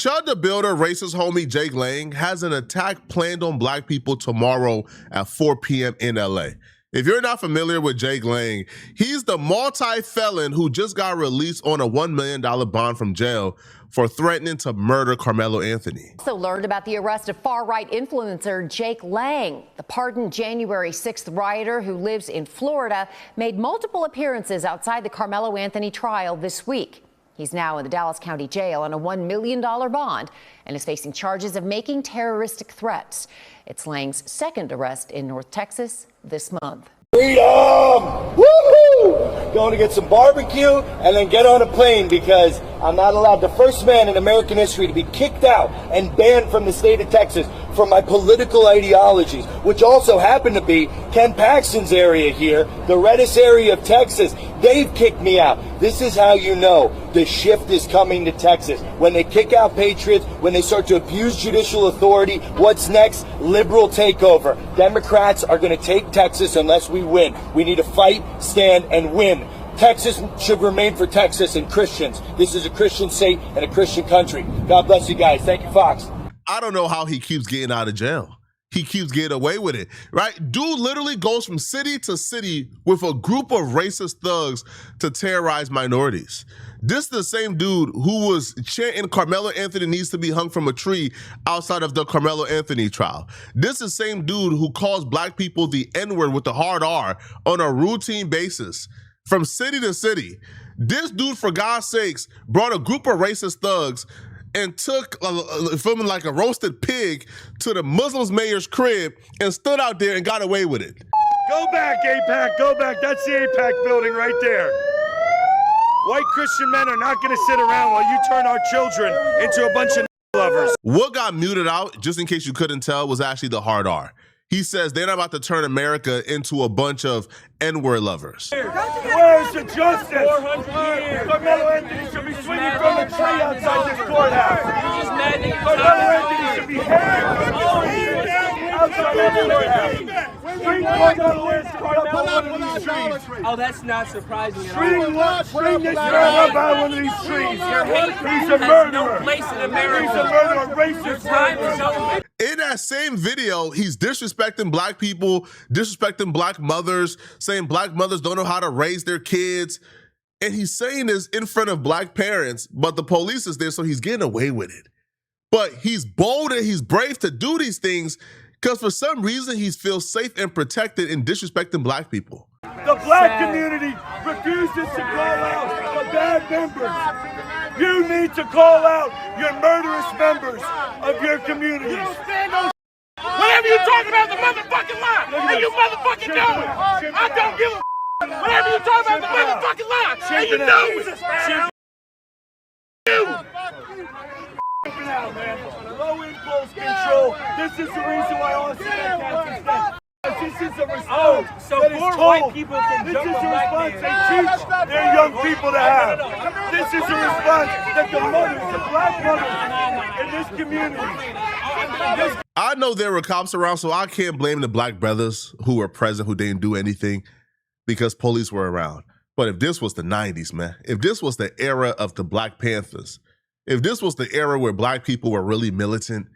Chud the Builder racist homie Jake Lang has an attack planned on black people tomorrow at 4 p.m. in LA. If you're not familiar with Jake Lang, he's the multi-felon who just got released on a $1 million bond from jail for threatening to murder Carmelo Anthony. Also learned about the arrest of far-right influencer Jake Lang. The pardoned January 6th rioter who lives in Florida made multiple appearances outside the Carmelo Anthony trial this week. He's now in the Dallas County Jail on a $1 million bond and is facing charges of making terroristic threats. It's Lang's second arrest in North Texas this month. Freedom! Woo-hoo! Going to get some barbecue and then get on a plane because I'm not allowed, the first man in American history, to be kicked out and banned from the state of Texas for my political ideologies, which also happen to be Ken Paxton's area here, the reddest area of Texas. They've kicked me out. This is how you know the shift is coming to Texas. When they kick out patriots, when they start to abuse judicial authority, what's next? Liberal takeover. Democrats are going to take Texas unless we win. We need to fight, stand, and win. Texas should remain for Texas and Christians. This is a Christian state and a Christian country. God bless you guys. Thank you, Fox. I don't know how he keeps getting out of jail. He keeps getting away with it, right? Dude literally goes from city to city with a group of racist thugs to terrorize minorities. This is the same dude who was chanting Carmelo Anthony needs to be hung from a tree outside of the Carmelo Anthony trial. This is the same dude who calls black people the N-word with the hard R on a routine basis from city to city. This dude, for God's sakes, brought a group of racist thugs and took, filming like a roasted pig, to the Muslim mayor's crib and stood out there and got away with it. Go back, AIPAC, go back. That's the AIPAC building right there. White Christian men are not going to sit around while you turn our children into a bunch of lovers. What got muted out, just in case you couldn't tell, was actually the hard R. He says they're not about to turn America into a bunch of N-word lovers. Where's the justice? 400 years. Carmelo Anthony should be swinging from a tree outside this courthouse. Carmelo Anthony should be hanged outside this courthouse. Oh, that's not surprising at all. String this man up out of one of these trees. He's a murderer. No place in America. He's a murderer, racist. Time is over. In that same video, he's disrespecting black people, disrespecting black mothers, saying black mothers don't know how to raise their kids. And he's saying this in front of black parents, but the police is there, so he's getting away with it. But he's bold and he's brave to do these things because for some reason he feels safe and protected in disrespecting black people. The black community refuses to call out the bad members. You need to call out your murderous members of your communities. Whatever you talking about the motherfucking lie, and you motherfucking know it. I don't give a whatever you talking about the motherfucking lie, and you know it. Out, man. Low impulse control. This is the reason why all this can't stand. This is a response so that is poor told. white people can This jump is a a black response man. they teach their young people to have. This is a response that the mothers, the black mothers in this community. I know there were cops around, so I can't blame the black brothers who were present who didn't do anything because police were around. But if this was the 90s, man, if this was the era of the Black Panthers, if this was the era where black people were really militant,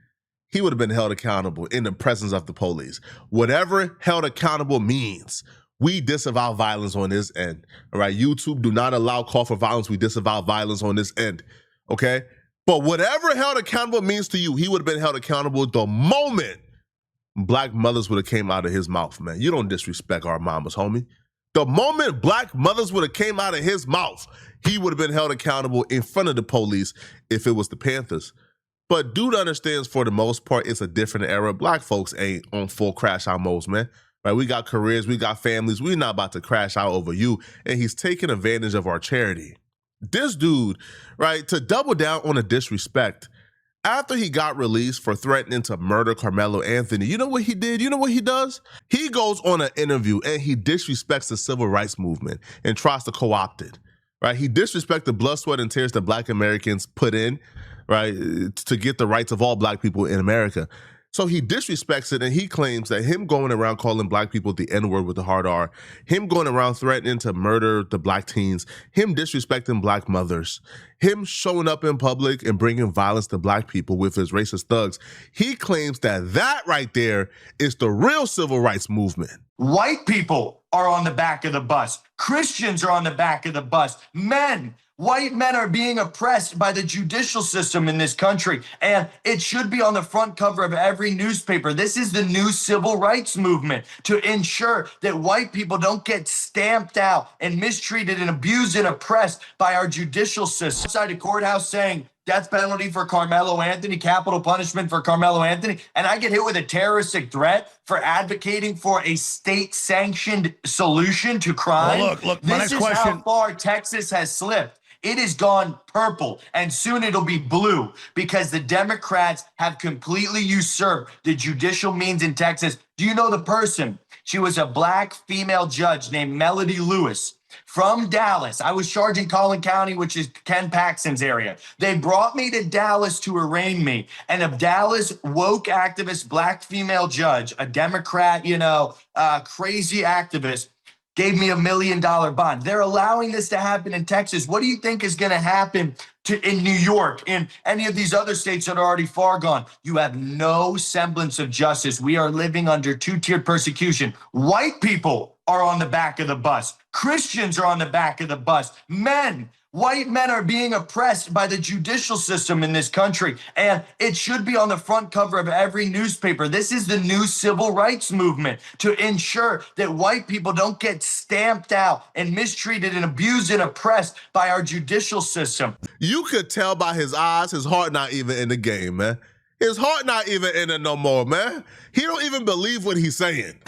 he would have been held accountable in the presence of the police. Whatever held accountable means, we disavow violence on this end, all right? YouTube, do not allow call for violence. We disavow violence on this end, okay? But whatever held accountable means to you, he would have been held accountable the moment black mothers would have came out of his mouth, man. You don't disrespect our mamas, homie. The moment black mothers would have came out of his mouth, he would have been held accountable in front of the police if it was the Panthers. But dude understands for the most part, it's a different era. Black folks ain't on full crash out modes, man. Right? We got careers, we got families. We're not about to crash out over you. And he's taking advantage of our charity. This dude, right, to double down on the disrespect, after he got released for threatening to murder Carmelo Anthony, you know what he did? You know what he does? He goes on an interview and he disrespects the civil rights movement and tries to co-opt it. Right? He disrespects the blood, sweat, and tears that black Americans put in, right, to get the rights of all black people in America. So he disrespects it, and he claims that him going around calling black people the N-word with the hard R, him going around threatening to murder the black teens, him disrespecting black mothers, him showing up in public and bringing violence to black people with his racist thugs, he claims that that right there is the real civil rights movement. White people are on the back of the bus. Christians are on the back of the bus. White men are being oppressed by the judicial system in this country, and it should be on the front cover of every newspaper. This is the new civil rights movement to ensure that white people don't get stamped out and mistreated and abused and oppressed by our judicial system. Outside the courthouse saying, death penalty for Carmelo Anthony, capital punishment for Carmelo Anthony, and I get hit with a terroristic threat for advocating for a state-sanctioned solution to crime. Well, look, my next question. This is how far Texas has slipped. It has gone purple, and soon it'll be blue, because the Democrats have completely usurped the judicial means in Texas. Do you know the person? She was a black female judge named Melody Lewis from Dallas. I was charged in Collin County, which is Ken Paxton's area. They brought me to Dallas to arraign me, and a Dallas woke activist black female judge, a Democrat, crazy activist, gave me $1 million bond. They're allowing this to happen in Texas. What do you think is going to happen in New York, in any of these other states that are already far gone? You have no semblance of justice. We are living under two-tiered persecution. White people are on the back of the bus. Christians are on the back of the bus. White men are being oppressed by the judicial system in this country, and it should be on the front cover of every newspaper. This is the new civil rights movement to ensure that white people don't get stamped out and mistreated and abused and oppressed by our judicial system. You could tell by his eyes, his heart not even in the game, man. His heart not even in it no more, man. He don't even believe what he's saying,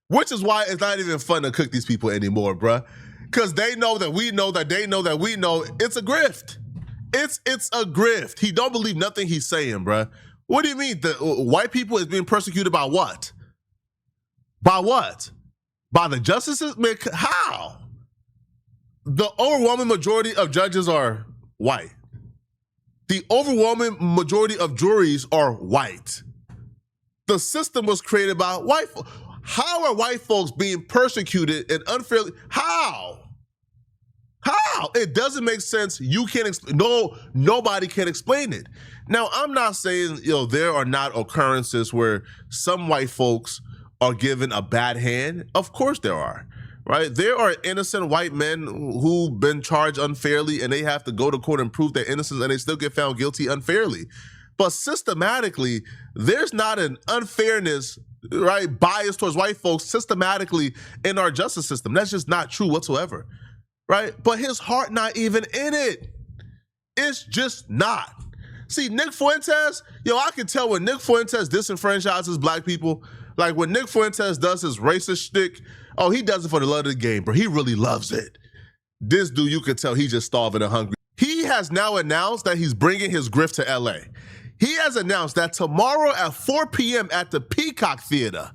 which is why it's not even fun to cook these people anymore, bruh. Because they know that we know that they know that we know it's a grift. It's a grift. He don't believe nothing he's saying, bruh. What do you mean? The white people is being persecuted by what? By what? By the justices? Man, how? The overwhelming majority of judges are white. The overwhelming majority of juries are white. The system was created by white folks. How are white folks being persecuted and unfairly? How? It doesn't make sense. You can't explain. No, nobody can explain it. Now, I'm not saying, there are not occurrences where some white folks are given a bad hand. Of course there are, right? There are innocent white men who've been charged unfairly, and they have to go to court and prove their innocence, and they still get found guilty unfairly. But systematically, there's not an unfairness, right, bias towards white folks systematically in our justice system. That's just not true whatsoever, right? But his heart not even in it. It's just not. See, Nick Fuentes, I can tell when Nick Fuentes disenfranchises black people, like when Nick Fuentes does his racist shtick, he does it for the love of the game, bro. He really loves it. This dude, you can tell he's just starving and hungry. He has now announced that he's bringing his grift to LA. He has announced that tomorrow at 4 p.m. at the Peacock Theater,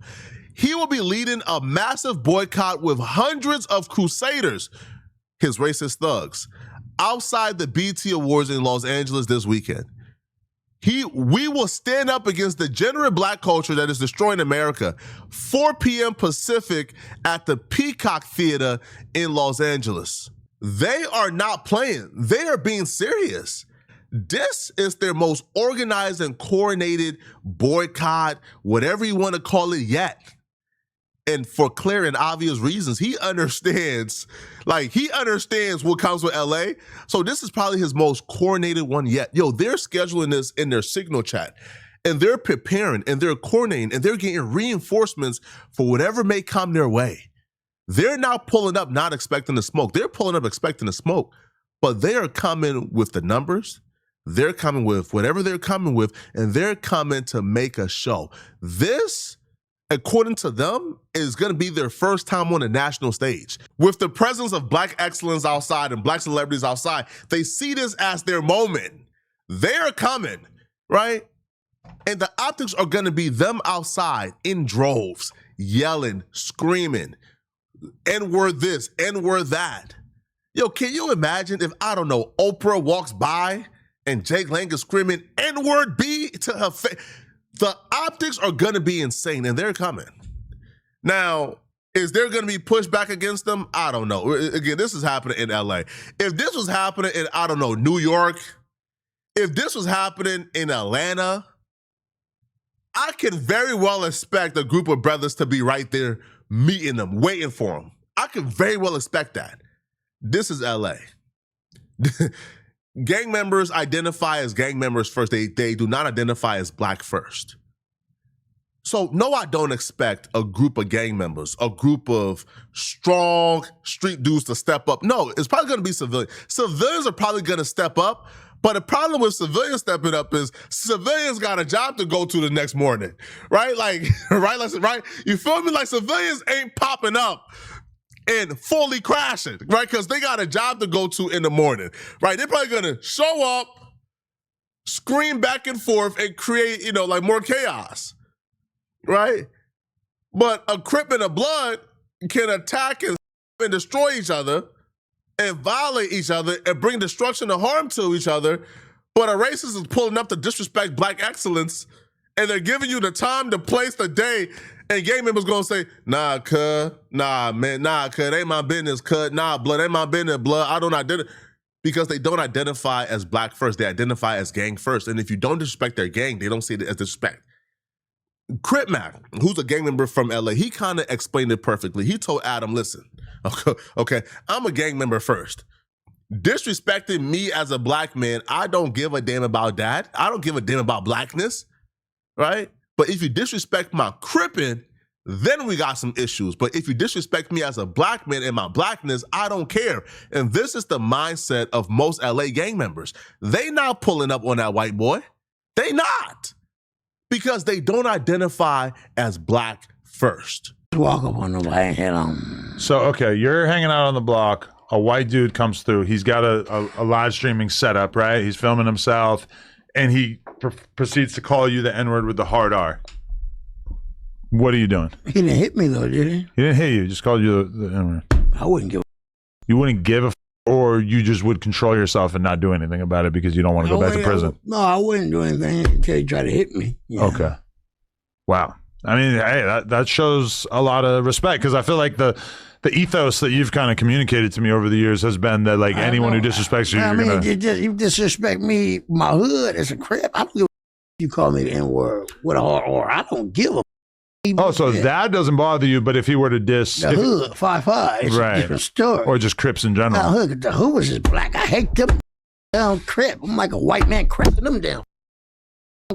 he will be leading a massive boycott with hundreds of crusaders, his racist thugs, outside the BET Awards in Los Angeles this weekend. We will stand up against the degenerate black culture that is destroying America. 4 p.m. Pacific at the Peacock Theater in Los Angeles. They are not playing. They are being serious. This is their most organized and coordinated boycott, whatever you want to call it, yet. And for clear and obvious reasons, he understands what comes with LA. So this is probably his most coordinated one yet. They're scheduling this in their Signal chat, and they're preparing, and they're coordinating, and they're getting reinforcements for whatever may come their way. They're not pulling up not expecting the smoke. They're pulling up expecting the smoke, but they are coming with the numbers. They're coming with whatever they're coming with, and they're coming to make a show. This, according to them, is going to be their first time on a national stage. With the presence of black excellence outside and black celebrities outside, they see this as their moment. They're coming, right? And the optics are going to be them outside in droves, yelling, screaming, N-word this, N-word that. Can you imagine if, Oprah walks by and Jake Lang is screaming N-word B to her face? The optics are going to be insane, and they're coming. Now, is there going to be pushback against them? I don't know. Again, this is happening in LA. If this was happening in, I don't know, New York, if this was happening in Atlanta, I can very well expect a group of brothers to be right there meeting them, waiting for them. I can very well expect that. This is LA. Gang members identify as gang members first. They do not identify as black first. So no, I don't expect a group of gang members, a group of strong street dudes to step up. No, it's probably going to be civilians. Civilians are probably going to step up, but the problem with civilians stepping up is civilians got a job to go to the next morning, right? Like, right? You feel me? Like civilians ain't popping up and fully crashing, right? Because they got a job to go to in the morning, right? They're probably going to show up, scream back and forth, and create, like more chaos, right? But a Crip and a Blood can attack and destroy each other and violate each other and bring destruction and harm to each other. But a racist is pulling up to disrespect black excellence, and they're giving you the time, the place, the day, and gang members gonna say, nah, cuz, nah, man, nah, cuz, ain't my business, cuz, nah, blood, ain't my business, blood, I don't identify. Because they don't identify as black first, they identify as gang first. And if you don't disrespect their gang, they don't see it as disrespect. Crip Mac, who's a gang member from LA, he kind of explained it perfectly. He told Adam, listen, okay, I'm a gang member first. Disrespecting me as a black man, I don't give a damn about that. I don't give a damn about blackness, right? But if you disrespect my Crippin', then we got some issues. But if you disrespect me as a black man and my blackness, I don't care. And this is the mindset of most LA gang members. They not pulling up on that white boy. They not. Because they don't identify as black first. Walk up on the white head on. So, okay, you're hanging out on the block. A white dude comes through. He's got a live streaming setup, right? He's filming himself, and he proceeds to call you the N-word with the hard R. What are you doing? He didn't hit me, though, did he? He didn't hit you. He just called you the N-word. I wouldn't give a You wouldn't give a or you just would control yourself and not do anything about it because you don't want to go back to prison? No, I wouldn't do anything until he tried to hit me. Yeah. Okay. Wow. I mean, hey, that shows a lot of respect, because I feel like the ethos that you've kind of communicated to me over the years has been that, like, anyone who disrespects you, you disrespect me, my hood as a Crip. I don't give a you call me the N-word with a hard R. I don't give a Oh, so that doesn't bother you, but if he were to diss the hood, 5'5", it's a different story. Or just Crips in general. The hood was just black. I hate them down Crip. I'm like a white man crapping them down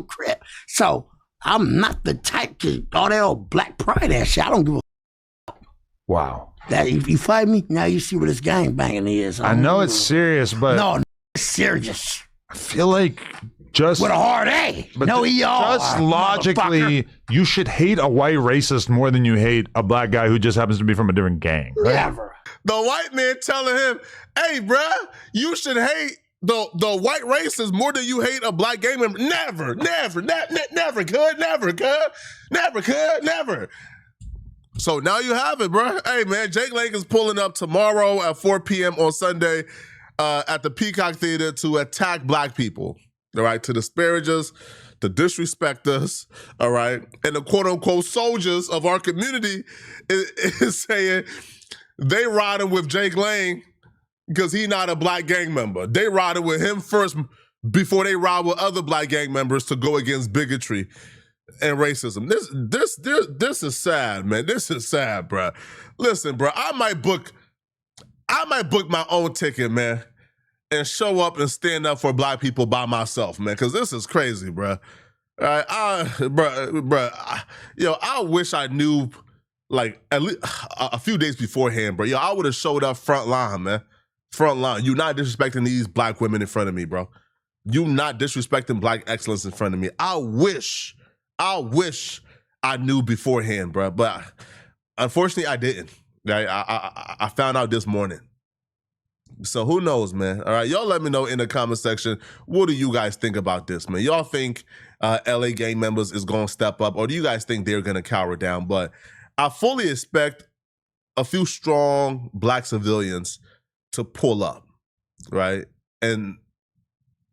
Crip. So I'm not the type to all that old black pride ass shit. I don't give a Wow. That if you fight me, now you see what this gang banging is. I know it's serious, but no, it's serious. I feel like just with a hard A. But no, just logically, you should hate a white racist more than you hate a black guy who just happens to be from a different gang. Right? Never. The white man telling him, "Hey, bruh, you should hate the white racist more than you hate a black gang member." Never, never. So now you have it, bruh. Hey, man, Jake Lake is pulling up tomorrow at 4 p.m. on Sunday at the Peacock Theater to attack black people. All right, to disparage us, to disrespect us, all right? And the quote-unquote soldiers of our community is saying they riding with Jake Lang because he not a black gang member. They riding with him first before they ride with other black gang members to go against bigotry and racism. This is sad, man. This is sad, bro. Listen, bro, I might book my own ticket, man, and show up and stand up for black people by myself, man, because this is crazy, bro. All right, I wish I knew, like, at least a few days beforehand, bro. I would have showed up front line, man. Front line. You not disrespecting these black women in front of me, bro. You not disrespecting black excellence in front of me. I wish I knew beforehand, bro. But unfortunately, I didn't. Right? I found out this morning. So who knows, man? All right, y'all let me know in the comment section, what do you guys think about this, man? Y'all think LA gang members is going to step up, or do you guys think they're going to cower down? But I fully expect a few strong black civilians to pull up, right? And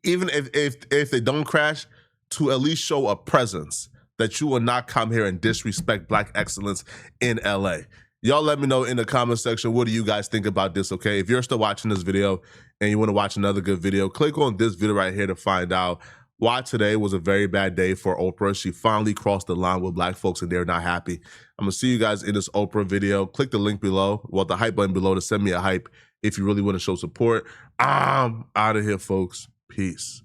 even if they don't crash, to at least show a presence, that you will not come here and disrespect black excellence in LA. Y'all let me know in the comment section, what do you guys think about this, okay? If you're still watching this video and you want to watch another good video, click on this video right here to find out why today was a very bad day for Oprah. She finally crossed the line with black folks and they're not happy. I'm going to see you guys in this Oprah video. Click the link below, well, the hype button below, to send me a hype if you really want to show support. I'm out of here, folks. Peace.